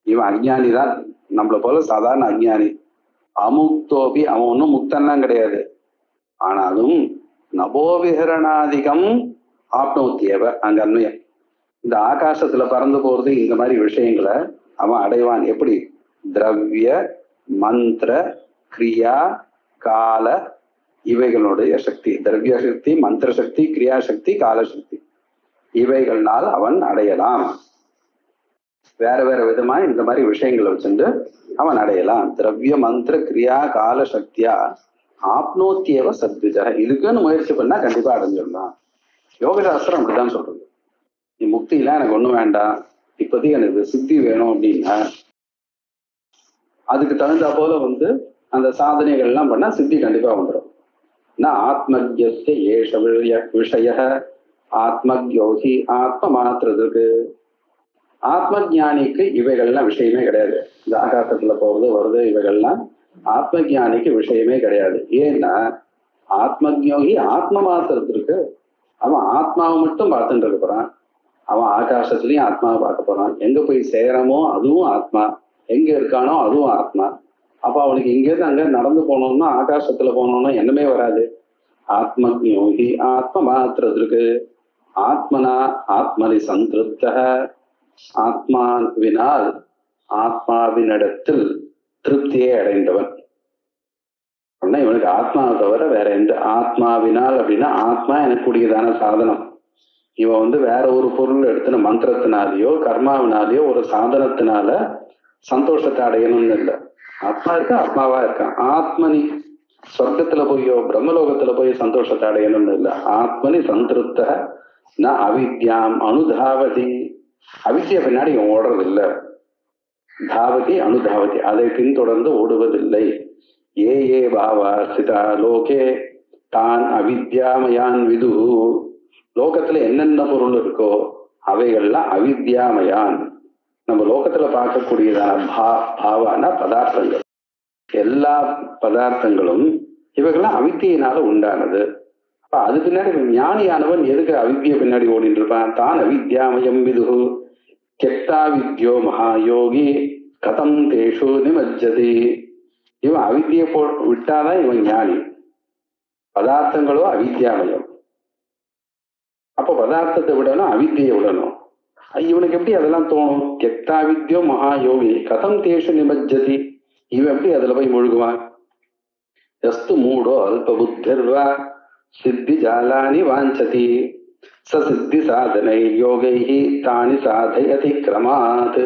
இவன் அஜ்ஞானி தான், நம்மளை போல சாதாரண அஜ்ஞானி. அமுக்தோபி, அவன் ஒன்றும் முக்தன்லாம் கிடையாது, ஆனாலும் நபோவிஹரணாதிகம் ஆப்னோத்தியவ, அங்க அன்வயம். இந்த ஆகாசத்துல பறந்து போறது இந்த மாதிரி விஷயங்களை அவன் அடைவான். எப்படி? திரவிய மந்திர கிரியா கால இவைகளுடைய சக்தி, திரவிய சக்தி, மந்திர சக்தி, கிரியா சக்தி, கால சக்தி, இவைகள்னால் அவன் அடையலாம். வேற வேற விதமா இந்த மாதிரி விஷயங்களை வச்சுட்டு அவன் அடையலாம். திரவிய மந்திர கிரியா கால சக்தியா ஆப்னோத்தியவ சத்விஜ. இதுக்குன்னு முயற்சி பண்ணா கண்டிப்பா அடைஞ்சிடலாம். யோக சாஸ்திரம் அப்படிதான் சொல்றது. நீ முக்திலாம் எனக்கு ஒண்ணும் வேண்டாம், இப்போதைக்கு எனக்கு சித்தி வேணும் அப்படின்னா அதுக்கு தகுந்தா போல வந்து அந்த சாதனைகள் எல்லாம் பண்ணா சித்தி கண்டிப்பா வந்துடும். நான் ஆத்மஜ்ய ஏஷ விஷய ஆத்மஜோகி ஆத்ம மாத்திரத்துக்கு, ஆத்ம ஜானிக்கு இவைகள்லாம் விஷயமே கிடையாது. இந்த ஆகாசத்துல போறது வருது இவைகள்லாம் ஆத்ம ஜானிக்கு விஷயமே கிடையாது. ஏன்னா ஆத்மஜோகி ஆத்ம மாத்திரத்திற்கு, அவன் ஆத்மாவை மட்டும் பார்த்துட்டு இருக்க போறான். அவன் ஆகாசத்துலயும் ஆத்மாவை பார்க்க போறான். எங்க போய் சேரமோ அதுவும் ஆத்மா, எங்க இருக்கானோ அதுவும் ஆத்மா. அப்ப அவனுக்கு இங்கேருந்து அங்க நடந்து போனோம்னா ஆகாசத்துல போனோம்னா என்னமே வராது. ஆத்மஜோகி ஆத்ம மாத்திரத்திற்கு ஆத்மனா ஆத்மனி சந்திருப்த ஆத்மாவினால் ஆத்மாவினிடத்தில் திருப்தியை அடைந்தவன். அப்படின்னா இவனுக்கு ஆத்மாவை தவிர வேற எந்த, ஆத்மாவினால் அப்படின்னா ஆத்மா எனக்கூடியதான சாதனம். இவன் வேற ஒரு பொருள் எடுத்துன மந்திரத்தினாலேயோ கர்மாவினாலேயோ ஒரு சாதனத்தினால சந்தோஷத்தை அடையணும்னு இல்லை. ஆத்மா இருக்கா, ஆத்மாவா இருக்கான். ஆத்மனி சொர்க்கத்துல போயோ பிரம்மலோகத்துல போய் சந்தோஷத்தை அடையணும்னு இல்லை. ஆத்மனி சந்திருப்த ந அவித்யாம் அனுதாவதி. அவித்யா பின்னாடி இவன் ஓடுறதில்லை. தாவதி அனுதாவதி, அதை பின்தொடர்ந்து ஓடுவதில்லை. ஏ ஏ பாவா சிதா லோகே தான் அவித்யாமயான் விது. லோகத்துல என்னென்ன பொருள் இருக்கோ அவைகள்லாம் அவித்யாமயான். நம்ம லோகத்துல பார்க்கக்கூடியதான பாவான பதார்த்தங்கள், எல்லா பதார்த்தங்களும் இவைகள்லாம் அவித்தியினால உண்டானது. அப்ப அது பின்னாடி ஞானியானவன் எதுக்கு அவித்திய பின்னாடி ஓடிட்டு இருப்பான்? தான் அவித்யாமயம் விது கெட்டா வித்யோ மகாயோகி கதம் தேஷு நிமஜ்ஜதி. இவன் அவித்திய விட்டாதான் இவன் ஞானி. பதார்த்தங்களோ அவித்யாமயம். அப்ப பதார்த்தத்தை விடணும், அவித்தியை விடணும். இவனுக்கு எப்படி அதெல்லாம் தோணும்? கெட்டா வித்யோ மகாயோகி கதம் தேஷு நிமஜ்ஜதி. இவன் எப்படி அதுல போய் முழுகுவான்? எஸ்து மூடோ அல்ப புத்திர்வா சித்தி ஜாலானி வாஞ்சதி ச சித்தி சாதனை யோகைஹி தானி சாதயதி கிரமாத்.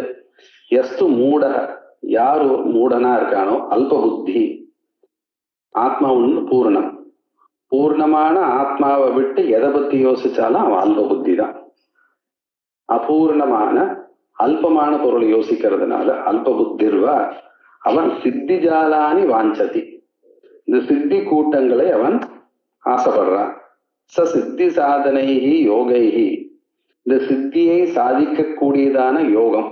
எஸ்து மூட, யாரு மூடனா இருக்கானோ, அல்ப புத்தி, ஆத்மா ஒண்ணு பூர்ணம், பூர்ணமான ஆத்மாவை விட்டு எதை பத்தி யோசிச்சாலும் அவன் அல்ப புத்தி தான். அபூர்ணமான அல்பமான பொருளை யோசிக்கிறதுனால அல்ப புத்திர்வா அவன் சித்தி ஜாலானி வாஞ்சதி. இந்த சித்தி கூட்டங்களை அவன் ஆசைப்படுறான். ச சித்தி சாதனைஹி யோகைஹி, இந்த சித்தியை சாதிக்கக்கூடியதான யோகம்,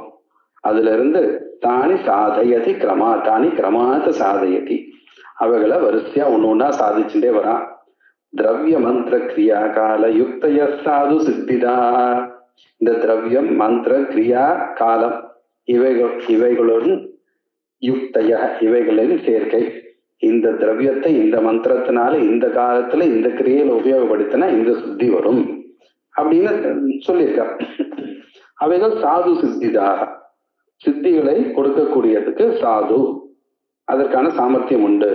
அதுல இருந்து தானி சாதயதி கிரமா, தானி கிரமாத்த சாதயதி, அவைகளை வரிசையா ஒண்ணு ஒன்னா சாதிச்சுட்டே வரான். திரவிய மந்திர கிரியா கால யுக்தய சாது சித்திதா. இந்த திரவியம் மந்திர கிரியா காலம் இவைகளுடன் யுக்தய, இவைகளின் சேர்க்கை. இந்த திரவியத்தை இந்த மந்திரத்தினால இந்த காலத்துல இந்த கிரியையில உபயோகப்படுத்தினா இந்த சித்தி வரும் அப்படின்னு சொல்லியிருக்க. அவைகள் சாது சித்திதாக, சித்திகளை கொடுக்கக்கூடியதுக்கு சாது, அதற்கான சாமர்த்தியம் உண்டு.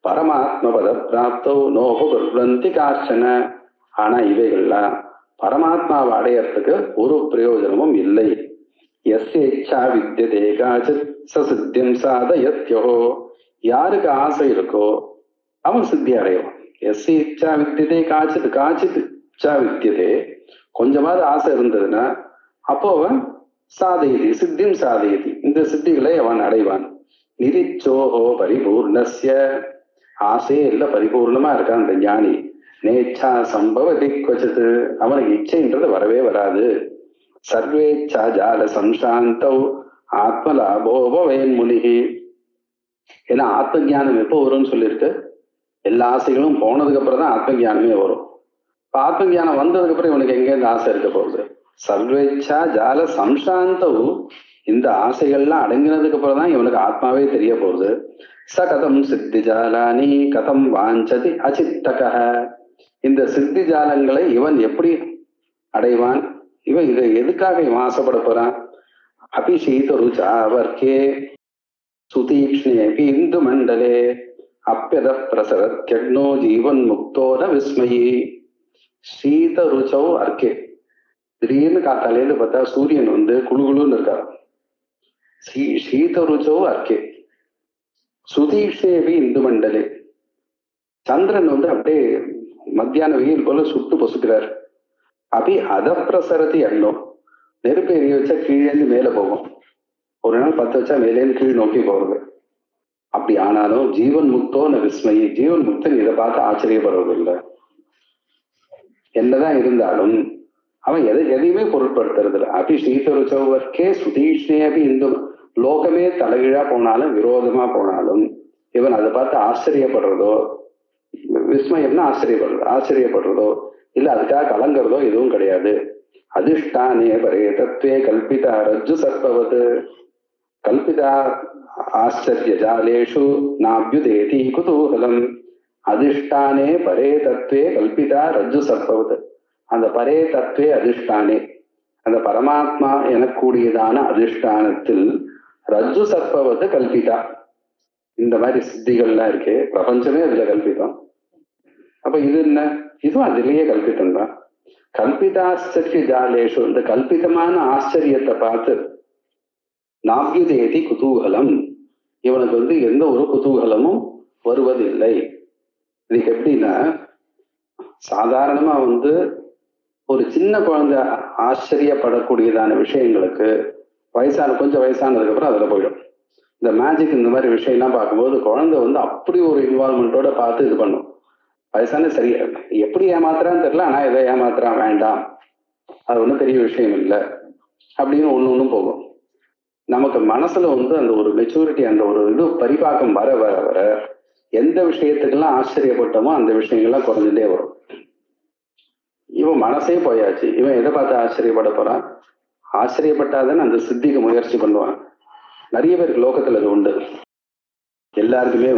பரமாத்ம பத பிராப்தோ நோபுர்வந்தி கார்ச்சன. ஆனா இவைகள்லாம் பரமாத்மாவை அடையறதுக்கு ஒரு பிரயோஜனமும் இல்லை. எஸ்ய இச்சா வித்யதே காச்சித் ச சித்தியம் சாதயத்யோ. யாருக்கு ஆசை இருக்கோ அவன் சித்தி அடைவான். எஸ்ய இச்சா வித்யதே காச்சித், காச்சித் இச்சா வித்யதே, கொஞ்சமாவது ஆசை இருந்ததுன்னா அப்போ அவன் சாதயதி சித்தியும் சாதயதி, இந்த சித்திகளை அவன் அடைவான். நிரிச்சோஹோ பரிபூர்ணஸ்ய, ஆசையே இல்லை, பரிபூர்ணமா இருக்கான் அந்த ஞானி. நேச்சா சம்பவதி கொச்சது, அவனுக்கு இச்சைன்றது வரவே வராது. சர்வேச்சா ஜால சம்சாந்தௌ ஆத்மலாபோபவேன் முனிகி. ஏன்னா ஆத்ம ஜானம் எப்போ வரும்னு சொல்லியிருக்கு? எல்லா ஆசைகளும் போனதுக்கு அப்புறம் தான் ஆத்ம ஜானமே வரும். இப்ப ஆத்ம ஜானம் வந்ததுக்கு அப்புறம் இவனுக்கு எங்கேருந்து ஆசை இருக்க போகுது? சர்வேச்சா ஜால சம்சாந்தௌ, இந்த ஆசைகள்லாம் அடங்கினதுக்கு அப்புறம் தான் இவனுக்கு ஆத்மாவே தெரிய போகுது. ச கதம் சித்தி ஜாலானி கதம் வாஞ்சதி அச்சித்தக. இந்த சித்தி ஜாலங்களை இவன் எப்படி அடைவான்? இவன் இதை எதுக்காக இவன் ஆசைப்பட போறான்? அபிஷீத ருச்சாவர்க்கே சுதீக்ஷ்ணேபி இந்து மண்டலே அப்பியத பிரசரத்யக்னோ ஜீவன் முக்தோன விஸ்மயி. சீத ருச்சௌ அர்க்கே, திடீர்னு காத்தாலேருந்து பார்த்தா சூரியன் குழுகுழுன்னு இருக்காரு. சீத ருச்சௌ அர்க்கே சுதீக்ஷ்ணேபி இந்து மண்டலே, சந்திரன் அப்படியே மத்தியான வெயில் போல சுட்டு பொசுக்கிறார். அபி அதப்பிரசரதி அண்ணோ, நெருப்பு எரிய வச்சா கீழேந்து மேல போகும், ஒரு நாள் 10 வச்சா மேலேருந்து கீழ் நோக்கி போறது. அப்படி ஆனாலும் ஜீவன் முக்தோன விஸ்மயி, ஜீவன் முக்தன் இதை பார்த்து ஆச்சரியப்படுறதில்லை. என்னதான் இருந்தாலும் அவன் எதையுமே பொருட்படுத்துறது இல்லை. அபி சீதருச்சவர்க்கே சுதீஷ்ணே அபி இந்து, லோகமே தலைகீழா போனாலும் விரோதமா போனாலும் இவன் அதை பார்த்து ஆச்சரியப்படுறதோ, விஸ்மயம்னா ஆச்சரியப்படுறதோ இல்ல அதுக்காக கலங்கிறதோ எதுவும் கிடையாது. அதிஷ்டானே பரே தத்வே கல்பிதா ரஜ்ஜு சர்ப்பவது, கல்பிதா ஆச்சரிய ஜாலேஷு நாபியுதேதி குதூகலம். அதிஷ்டானே பரே தத்வே கல்பிதா ரஜ்ஜு சர்ப்பவது, அந்த பரே தத்வே அதிஷ்டானே, அந்த பரமாத்மா எனக்கூடியதான அதிஷ்டானத்தில் ரஜ்ஜு சர்ப்பவது கல்பிதா. இந்த மாதிரி சித்திகள்லாம் இருக்கு, பிரபஞ்சமே அதுல கல்பிதம். அப்ப இது என்ன, இதுவும் அதிலேயே கல்பிதம் தான். கல்பிதாச்சரிய ஜாலேஷு, இந்த கல்பிதமான ஆச்சரியத்தை பார்த்து நாப்யுதேதி குதூகலம், இவனுக்கு எந்த ஒரு குதூகலமும் வருவதில்லை. இதுக்கு எப்படின்னா, சாதாரணமா ஒரு சின்ன குழந்தை ஆச்சரியப்படக்கூடியதான விஷயங்களுக்கு கொஞ்சம் வயசானதுக்கு அப்புறம் அதுல போயிடும். இந்த மேஜிக் இந்த மாதிரி விஷயம்லாம் பார்க்கும்போது குழந்தை அப்படி ஒரு இன்வால்மெண்டோட பார்த்து இது பண்ணும். வயசான சரி எப்படி ஏமாத்துறான்னு தெரியல, ஆனா எதை ஏமாத்துறான் வேண்டாம், அது ஒன்றும் பெரிய விஷயம் இல்லை அப்படின்னு ஒன்றும் போகும். நமக்கு மனசுல அந்த ஒரு மெச்சூரிட்டி, அந்த ஒரு இது பரிபாக்கம் வர வர வர எந்த விஷயத்துக்கெல்லாம் ஆச்சரியப்பட்டோமோ அந்த விஷயங்கள்லாம் குறைஞ்சுட்டே வரும். இவன் மனசே போயாச்சு, இவன் எதை பார்த்து ஆச்சரியப்பட போறான்? ஆச்சரியப்பட்டாதானே அந்த சித்திக்கு முயற்சி பண்ணுவான். நிறைய பேருக்கு லோகத்துல அது உண்டு. எல்லாருக்குமே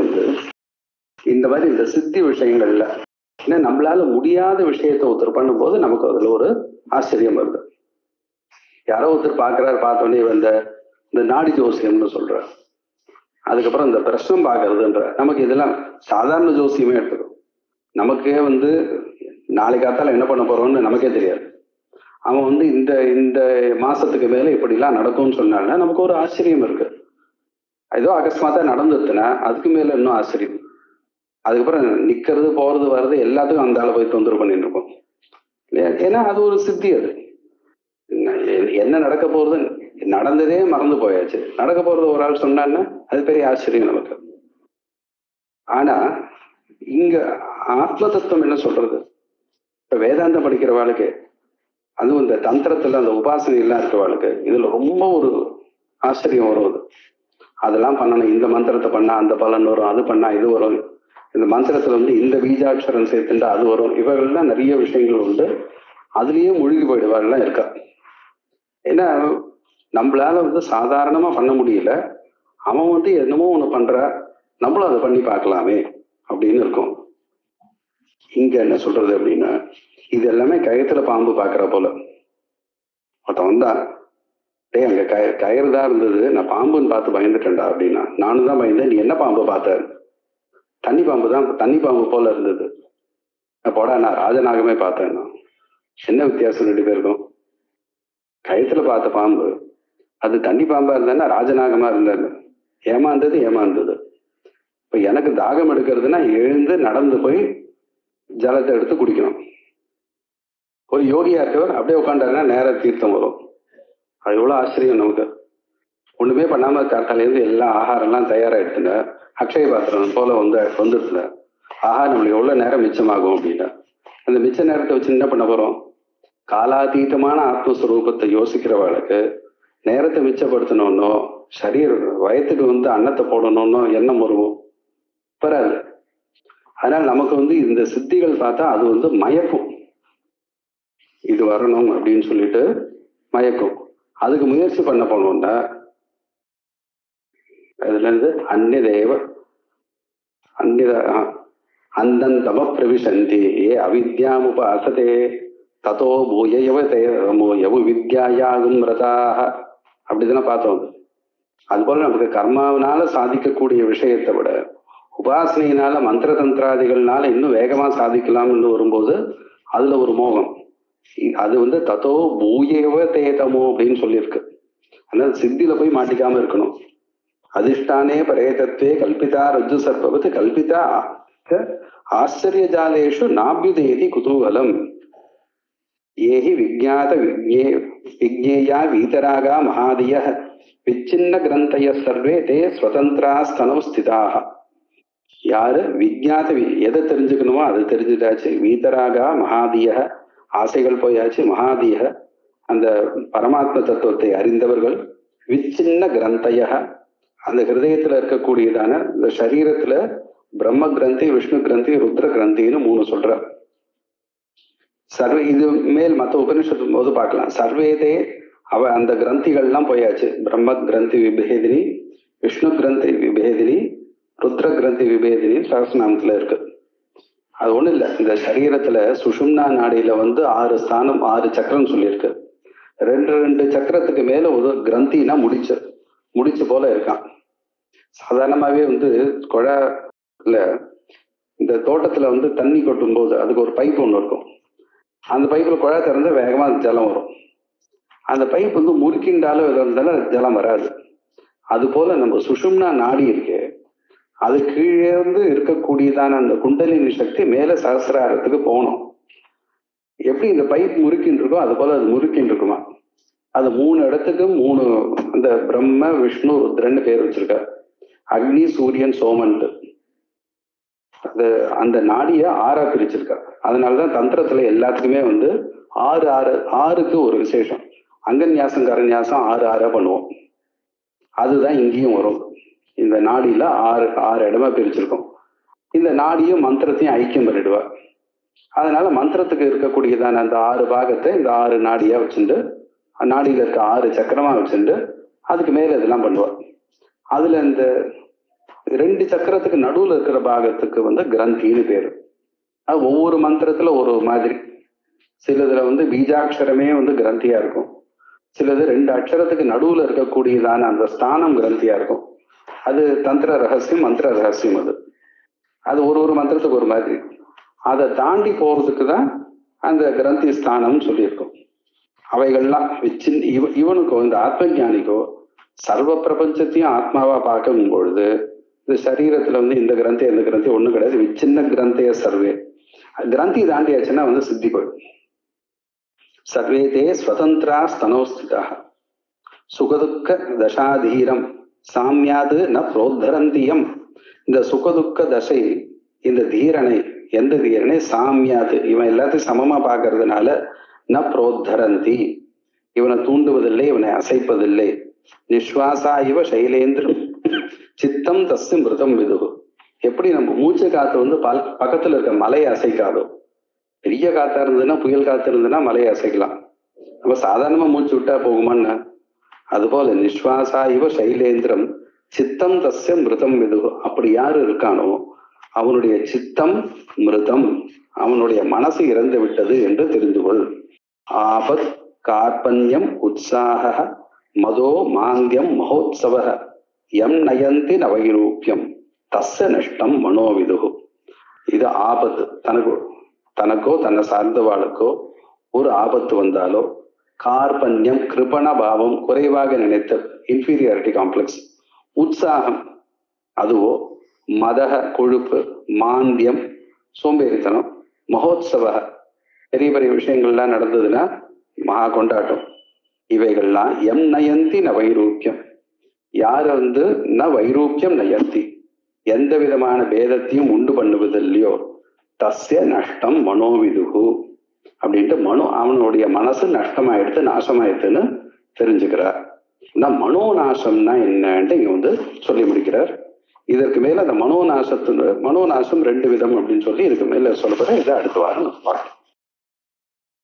இந்த மாதிரி இந்த சித்தி விஷயங்கள்ல ஏன்னா நம்மளால முடியாத விஷயத்த ஒருத்தர் பண்ணும்போது நமக்கு அதுல ஒரு ஆச்சரியம் வருது. யாரோ ஒருத்தர் பார்க்கிறார், பார்த்தோன்னே இந்த நாடி ஜோசியம்னு சொல்ற, அதுக்கப்புறம் இந்த பிரஷ்னம் பார்க்கறதுன்ற, நமக்கு இதெல்லாம் சாதாரண ஜோசியமே எடுத்துக்கும். நமக்கே நாளை காத்தால என்ன பண்ண போறோம்னு நமக்கே தெரியாது. அவன் இந்த இந்த மாசத்துக்கு மேல இப்படிலாம் நடக்கும்னு சொன்னான்னா நமக்கு ஒரு ஆச்சரியம் இருக்கு. ஏதோ அகஸ்மாத்தா நடந்துச்சுன்னா அதுக்கு மேல இன்னும் ஆச்சரியம். அதுக்கப்புறம் நிக்கிறது போறது வர்றது எல்லாத்துக்கும் அந்த ஆளை போய் தொந்தரவு பண்ணிட்டு இருக்கோம் இல்லையா? ஏன்னா அது ஒரு சித்தி. அது என்ன நடக்க போறது நடந்ததே மறந்து போயாச்சு, நடக்க போறது ஒரு ஆள் சொன்னான்னா அது பெரிய ஆச்சரியம் நமக்கு. ஆனா இங்க ஆத்ம தத்துவம் என்ன சொல்றது? இப்ப வேதாந்தம் படிக்கிறவாளுக்கு, அதுவும் இந்த தந்திரத்துல அந்த உபாசனை எல்லாம் இருக்கிறவாளுக்கு இதுல ரொம்ப ஒரு ஆச்சரியம் வரும். அதெல்லாம் பண்ணணும், இந்த மந்திரத்தை பண்ணா அந்த பலன் வரும், அது பண்ணா இது வரும், இந்த மந்திரத்துல இந்த பீஜாட்சரம் சேர்த்துட்டா அது வரும். இவர்கள்லாம் நிறைய விஷயங்கள் உண்டு. அதுலயே மூழ்கி போயிடுவாள்லாம் இருக்கா. ஏன்னா நம்மளால சாதாரணமா பண்ண முடியல, அவன் என்னமோ ஒண்ணு பண்ற, நம்மளும் அதை பண்ணி பார்க்கலாமே அப்படின்னு இருக்கும். இங்க என்ன சொல்றது அப்படின்னா, இது எல்லாமே கயத்துல பாம்பு பாக்குற போல. ஒருத்தன் டே அங்க கயிறு தான் இருந்தது, நான் பாம்புன்னு பார்த்து பயந்துட்டேன்டா அப்படின்னா. நானும் தான் பயந்தேன், நீ என்ன பாம்பு பார்த்த? தண்ணி பாம்பு தான், தண்ணி பாம்பு போல இருந்தது. போடா, நான் ராஜநாகமே பார்த்தேன். என்ன வித்தியாசம் ரெண்டு பேருக்கும்? கயத்துல பார்த்த பாம்பு அது தண்ணி பாம்பா இருந்தா ராஜநாகமா இருந்தாரு. ஏமாந்தது. இப்ப எனக்கு தாகம் எடுக்கிறதுனா எழுந்து நடந்து போய் ஜலத்தை எடுத்து குடிக்கணும். ஒரு யோகியா இருக்கவர் அப்படியே உட்காண்டாருன்னா நேர தீர்த்தம் வரும். அது எவ்வளவு ஆச்சரியம் நமக்கு. ஒண்ணுமே பண்ணாம தலையிருந்து எல்லா ஆகாரம்லாம் தயாராகிடுச்சுங்க, அக்ஷய பாத்திரம் போல வந்துருச்சுல. ஆஹா, நம்மளுக்கு எவ்வளவு நேரம் மிச்சமாகும் அப்படின்னா, அந்த மிச்ச நேரத்தை வச்சு என்ன பண்ண போறோம்? காலாதீதமான ஆத்மஸ்வரூபத்தை யோசிக்கிறவளுக்கு நேரத்தை மிச்சப்படுத்தணும்னோ வயத்துக்கு அன்னத்தை போடணும்னோ எண்ணம் வருவோம் வராது. அதனால நமக்கு இந்த சித்திகள் பார்த்தா அது மயக்கும். இது வரணும் அப்படின்னு சொல்லிட்டு மயக்கும். அதுக்கு முயற்சி பண்ண போனோம்னா அதுல இருந்து அந்தந்தம பிரவிசந்தி ஏ அவித்யாமுபாசதே ததோ பூயவ வித்யாயாகும் ரதாக அப்படிதானே பார்த்தோம். அதுபோல நமக்கு கர்மாவினால சாதிக்கக்கூடிய விஷயத்தை விட உபாசனையினால மந்திர தந்திராதிகள்னால இன்னும் வேகமா சாதிக்கலாம்னு வரும்போது அதுல ஒரு மோகம். அது ததோ பூயவ தேதமோ அப்படின்னு சொல்லியிருக்கு. அதனால சித்தியில போய் மாட்டிக்காம இருக்கணும். அதிஷ்டானே பரேதத்வே கல்பிதா ரஜ்ஜு சர்ப்பவத் கல்பிதா ஆச்சரிய ஜாலேஷு நாப்யுதேதி குதூகலம் ஏஹி விஜ்ஞாத விஜ்ஞேயா வீதராகா மகாதிய விச்சின்ன கிரந்தய சர்வே தே ஸ்வதந்திரா ஸ்தனவ் ஸ்திதாக. யாரு விஜ்ஞாத எதை தெரிஞ்சுக்கணுமோ அதை தெரிஞ்சுட்டாச்சு. வீதராகா மகாதிய ஆசைகள் போயாச்சு. மகாதிய அந்த பரமாத்ம தத்துவத்தை அறிந்தவர்கள். விச்சின்ன கிரந்தய அந்த ஹிருதயத்துல இருக்கக்கூடியதான இந்த சரீரத்துல பிரம்ம கிரந்தி, விஷ்ணு கிரந்தி, ருத்ர கிரந்தின்னு 3 சொல்ற. சர்வே இது மேல் மற்ற உபனிஷத்து போது பார்க்கலாம். சர்வேதே அந்த கிரந்திகள்லாம் போயாச்சு. பிரம்ம கிரந்தி விபேதினி, விஷ்ணு கிரந்தி விபேதினி, ருத்ர கிரந்தி விபேதினி சகஸ்ரநாமத்துல இருக்கு. அது ஒண்ணும் இல்லை, இந்த சரீரத்துல சுஷும்னா நாடியில 6 ஸ்தானம் 6 சக்கரம் சொல்லியிருக்கு. ரெண்டு சக்கரத்துக்கு மேல ஒரு கிரந்தினா முடிச்சு போல இருக்கான். சாதாரணமாவே குழால இந்த தோட்டத்துல தண்ணி கொட்டும் போது அதுக்கு ஒரு பைப் ஒண்ணு இருக்கும். அந்த பைப்புல குழா திறந்தா வேகமா ஜலம் வரும். அந்த பைப் முறுக்கின்றாலும் இருந்தாலும் ஜலம் வராது. அது போல நம்ம சுஷும்னா நாடி இருக்கு, அது கீழே இருந்து இருக்கக்கூடியதான அந்த குண்டலினி சக்தி மேல சகசிராரத்துக்கு போகணும். எப்படி இந்த பைப் முறுக்கின்னு இருக்கோ அது போல அது முறுக்கின்னு இருக்குமா. அது 3 இடத்துக்கு 3 அந்த பிரம்ம விஷ்ணு ருத்ரன்னு பேர் வச்சிருக்க. அக்னி சூரியன் சோமன்ட்டு அது அந்த நாடிய 6ஆ பிரிச்சிருக்க. அதனாலதான் தந்திரத்துல எல்லாத்துக்குமே 6க்கு ஒரு விசேஷம். அங்கன்யாசம் கரன்யாசம் 6 பண்ணுவோம். அதுதான் இங்கேயும் வரும். இந்த நாடியில 6 இடமா பிரிச்சிருக்கோம். இந்த நாடியும் மந்திரத்தையும் ஐக்கியம் பண்ணிடுவா. அதனால மந்திரத்துக்கு இருக்கக்கூடியதான அந்த 6 பாகத்தை இந்த 6 நாடியா வச்சுட்டு, நாடியில இருக்க 6 சக்கரமா வச்சுட்டு அதுக்கு மேல இதெல்லாம் பண்ணுவா. அதுல இந்த 2 சக்கரத்துக்கு நடுவுல இருக்கிற பாகத்துக்கு கிரந்தின்னு பேரு. அது ஒவ்வொரு மந்திரத்துல ஒரு மாதிரி. சிலதுல பீஜாட்சரமே கிரந்தியா இருக்கும். சிலது 2 அக்ஷரத்துக்கு நடுவுல இருக்கக்கூடியதான அந்த ஸ்தானம் கிரந்தியா இருக்கும். அது தந்திர ரகசியம், மந்திர ரகசியம். அது ஒரு மந்திரத்துக்கு ஒரு மாதிரி. அதை தாண்டி போறதுக்கு தான் அந்த கிரந்தி ஸ்தானம்னு சொல்லியிருக்கோம். அவைகள்லாம் இவனுக்கோ இந்த ஆத்ம ஞானிக்கோ சர்வ பிரபஞ்சத்தையும் ஆத்மாவா பார்க்கும் பொழுது இந்த சரீரத்துல இந்த கிரந்தி அந்த கிரந்தி ஒண்ணும் கிடையாது. விச்சின்ன கிரந்தைய சர்வே. கிரந்தி தாண்டியாச்சுன்னா சித்தி போயிடும். சர்வேதே ஸ்வதந்திரா ஸ்தனோஸ்திதா சுகதுக்க தசாதீரம் சாமியாது ந புரோத்தரந்தியம். இந்த சுகதுக்க தசை இந்த தீரனை, எந்த தீரனை சாமியாது இவன் எல்லாத்தையும் சமமா பார்க்கறதுனால ந புரோத்தரந்தி இவனை தூண்டுவதில்லை, இவனை அசைப்பதில்லை. நிஸ்வாசா இவ சைலேந்திரம் சித்தம் தஸ்து மிருதம் விதுகு. எப்படி நம்ம மூச்சு காத்து பக்கத்துல இருக்க மலையை அசைக்காதோ, பெரிய காத்தா இருந்ததுன்னா புயல் காத்து இருந்ததுன்னா மலையை அசைக்கலாம். நம்ம சாதாரணமா மூச்சு விட்டா போகுமான்னு அதுபோல நிஸ்வாசா இவ சைலேந்திரம் சித்தம் தஸ்ய மிருதம் விதுகு. அப்படி யாரு இருக்கானோ அவனுடைய சித்தம் மிருதம், அவனுடைய மனசு இறந்து விட்டது என்று தெரிந்து கொள். ஆபத் கார்பண்யம் உற்சாக மதோ மாந்தியம் மகோத்சவ எம் நயந்தி நவைரூப்பியம் தஸ்ய நஷ்டம் மனோவிதுகு. இது ஆபத்து. தனக்கோ தன்னை சார்ந்தவாளுக்கோ ஒரு ஆபத்து வந்தாலோ, கார்பண்யம் கிருபண பாவம் குறைவாக நினைத்த இன்ஃபீரியாரிட்டி காம்ப்ளெக்ஸ், உற்சாகம் அதுவோ, மதக கொழுப்பு, மாந்தியம் சோம்பேறித்தனம், மகோத்சவ பெரிய பெரிய விஷயங்கள்லாம் நடந்ததுன்னா மகா கொண்டாட்டம். இவைகள்லாம் எம் நயந்தி ந வைரூக்கியம். யார் ந வைரூக்கியம் நயந்தி எந்த விதமான பேதத்தையும் உண்டு பண்ணுவதில்லையோ தஸ்ய நஷ்டம் மனோவிதுகு அப்படின்ட்டு அவனுடைய மனசு நஷ்டமாயிடுத்து, நாசமாயிடுத்துன்னு தெரிஞ்சுக்கிறார். மனோநாசம்னா என்னன்ட்டு இங்க சொல்லி முடிக்கிறார். இதற்கு மேல அந்த மனோநாசம் 2 விதம் அப்படின்னு சொல்லி இதுக்கு மேல சொல்லப்படுற இதை அடுத்த வாரம் பார்க்கலாம்.